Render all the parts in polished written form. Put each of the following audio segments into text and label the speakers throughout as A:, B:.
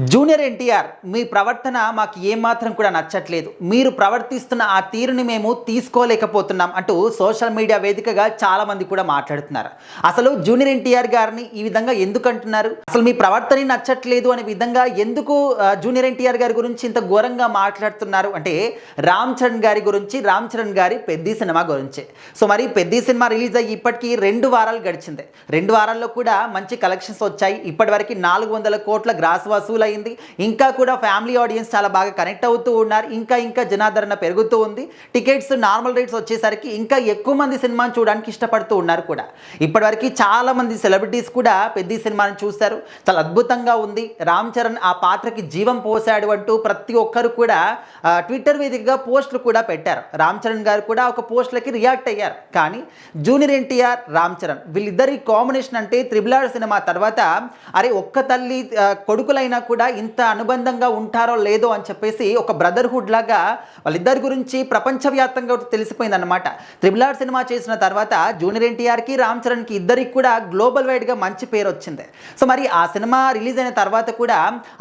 A: Junior NTR, మీ ప్రవర్తన మాకు ఏమాత్రం కూడా నచ్చట్లేదు. మీరు ప్రవర్తిస్తున్న ఆ తీరుని మేము తీసుకోలేకపోతున్నాం అంటూ సోషల్ మీడియా వేదికగా చాలా మంది కూడా మాట్లాడుతున్నారు. అసలు జూనియర్ ఎన్టీఆర్ గారిని ఈ విధంగా ఎందుకు అంటున్నారు? అసలు మీ ప్రవర్తన నచ్చట్లేదు అనే విధంగా ఎందుకు జూనియర్ ఎన్టీఆర్ గారి గురించి ఇంత ఘోరంగా మాట్లాడుతున్నారు అంటే రామ్ చరణ్ గారి గురించి, రామ్ చరణ్ గారి పెద్ది సినిమా గురించి. సో మరి పెద్ది సినిమా రిలీజ్ అయ్యి ఇప్పటికీ 2 వారాలు గడిచింది. 2 వారాల్లో కూడా మంచి కలెక్షన్స్ వచ్చాయి. ఇప్పటివరకు 400 కోట్ల గ్రాస్ వసూలు అయింది. ఇంకా కూడా ఫ్యామిలీ ఆడియన్స్ చాలా బాగా కనెక్ట్ అవుతూ ఉన్నారు. ఇంకా జనాదరణ పెరుగుతూ ఉంది. టికెట్స్ నార్మల్ రేట్స్ వచ్చేసరికి ఇంకా ఎక్కువ మంది సినిమాని చూడడానికి ఇష్టపడుతూ ఉన్నారు కూడా. ఇప్పటివరకు చాలా మంది సెలబ్రిటీస్ కూడా పెద్ద సినిమాని చూశారు. చాలా అద్భుతంగా ఉంది, రామ్ చరణ్ ఆ పాత్రకి జీవం పోసాడు అంటూ ప్రతి ఒక్కరు కూడా ట్విట్టర్ వేదికగా పోస్టులు కూడా పెట్టారు. రామ్ చరణ్ గారు కూడా ఒక పోస్టులకి రియాక్ట్ అయ్యారు. కానీ జూనియర్ ఎన్టీఆర్, రామ్ చరణ్ వీళ్ళిద్దరి కాంబినేషన్ అంటే RRR సినిమా తర్వాత అరే ఒక్క తల్లి కొడుకులైనా కూడా ఇంత అనుబంధంగా ఉంటారో లేదో అని చెప్పేసి ఒక బ్రదర్హుడ్ లాగా వాళ్ళిద్దరి గురించి ప్రపంచవ్యాప్తంగా తెలిసిపోయిందన్నమాట. RRR సినిమా చేసిన తర్వాత జూనియర్ ఎన్టీఆర్కి, రామ్ చరణ్కి ఇద్దరికి కూడా గ్లోబల్ వైడ్గా మంచి పేరు వచ్చింది. సో మరి ఆ సినిమా రిలీజ్ అయిన తర్వాత కూడా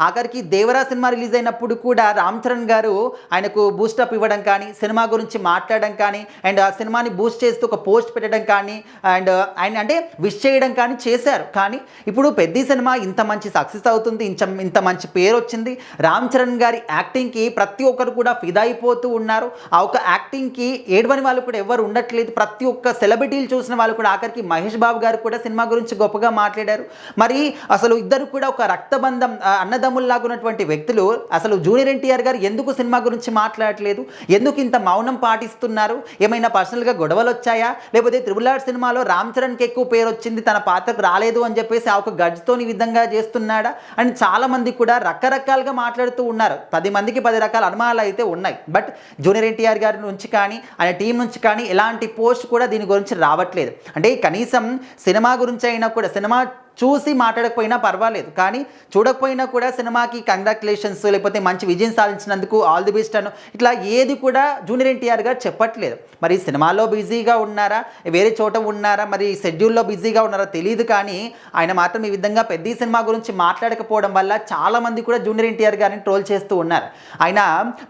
A: ఆఖరికి దేవరా సినిమా రిలీజ్ అయినప్పుడు కూడా రామ్ చరణ్ గారు ఆయనకు బూస్టప్ ఇవ్వడం కానీ, సినిమా గురించి మాట్లాడడం కానీ, అండ్ ఆ సినిమాని బూస్ట్ చేస్తూ ఒక పోస్ట్ పెట్టడం కానీ, అండ్ ఆయన అంటే విష్ చేయడం కానీ చేశారు. కానీ ఇప్పుడు పెద్ద సినిమా ఇంత మంచి సక్సెస్ అవుతుంది, ఇంత మంచి పేరు వచ్చింది. రామ్ చరణ్ గారి యాక్టింగ్కి ప్రతి ఒక్కరు కూడా ఫిదా అయిపోతూ ఉన్నారు. ఆ ఒక యాక్టింగ్కి ఏడవని వాళ్ళు కూడా ఎవరు ఉండట్లేదు. ప్రతి ఒక్క సెలబ్రిటీలు చూసిన వాళ్ళు కూడా ఆఖరికి మహేష్ బాబు గారు కూడా సినిమా గురించి గొప్పగా మాట్లాడారు. మరి అసలు ఇద్దరు కూడా ఒక రక్తబంధం అన్నదమ్ముల్లాగా ఉన్నటువంటి వ్యక్తులు అసలు జూనియర్ ఎన్టీఆర్ గారు ఎందుకు సినిమా గురించి మాట్లాడట్లేదు? ఎందుకు ఇంత మౌనం పాటిస్తున్నారు? ఏమైనా పర్సనల్గా గొడవలు వచ్చాయా? లేకపోతే RRR సినిమాలో రామ్ చరణ్కి ఎక్కువ పేరు వచ్చింది, తన పాత్రకు రాలేదు అని చెప్పేసి ఆ ఒక గడ్జ్తోని విధంగా చేస్తున్నాడా అని చాలామంది కూడా రకరకాలుగా మాట్లాడుతూ ఉన్నారు. 10 మందికి 10 రకాల అనుమానాలు అయితే ఉన్నాయి. బట్ జూనియర్ ఎన్టీఆర్ గారి నుంచి కానీ, ఆయన టీం నుంచి కానీ ఎలాంటి పోస్ట్ కూడా దీని గురించి రావట్లేదు. అంటే కనీసం సినిమా గురించి అయినా కూడా, సినిమా చూసి మాట్లాడకపోయినా పర్వాలేదు, కానీ చూడకపోయినా కూడా సినిమాకి కంగ్రాచులేషన్స్ లేకపోతే మంచి విజయం సాధించినందుకు ఆల్ ది బెస్ట్ అను ఇట్లా ఏది కూడా జూనియర్ ఎన్టీఆర్ గారు చెప్పట్లేదు. మరి సినిమాలో బిజీగా ఉన్నారా, వేరే చోట ఉన్నారా, మరి షెడ్యూల్లో బిజీగా ఉన్నారా తెలియదు. కానీ ఆయన మాత్రం ఈ విధంగా పెద్ద సినిమా గురించి మాట్లాడకపోవడం వల్ల చాలామంది కూడా జూనియర్ ఎన్టీఆర్ గారిని ట్రోల్ చేస్తూ ఉన్నారు. ఆయన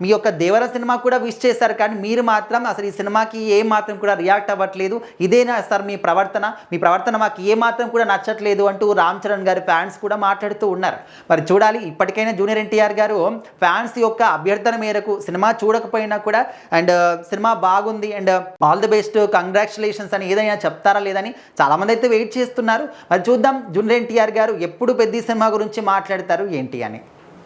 A: మీ యొక్క దేవర సినిమా కూడా విష్ చేశారు, కానీ మీరు మాత్రం అసలు ఈ సినిమాకి ఏ మాత్రం కూడా రియాక్ట్ అవ్వట్లేదు. ఇదేనా సార్ మీ ప్రవర్తన మాకు ఏ మాత్రం కూడా నచ్చట్లేదు అంటూ రామ్ చరణ్ గారి ఫ్యాన్స్ కూడా మాట్లాడుతూ ఉన్నారు. మరి చూడాలి, ఇప్పటికైనా జూనియర్ ఎన్టీఆర్ గారు ఫ్యాన్స్ యొక్క అభ్యర్థన మేరకు సినిమా చూడకపోయినా కూడా అండ్ సినిమా బాగుంది and all the best, congratulations అని ఏదైనా చెప్తారా లేదని చాలామంది అయితే వెయిట్ చేస్తున్నారు. మరి చూద్దాం జూనియర్ ఎన్టీఆర్ గారు ఎప్పుడు పెద్ద సినిమా గురించి మాట్లాడతారు ఏంటి అని.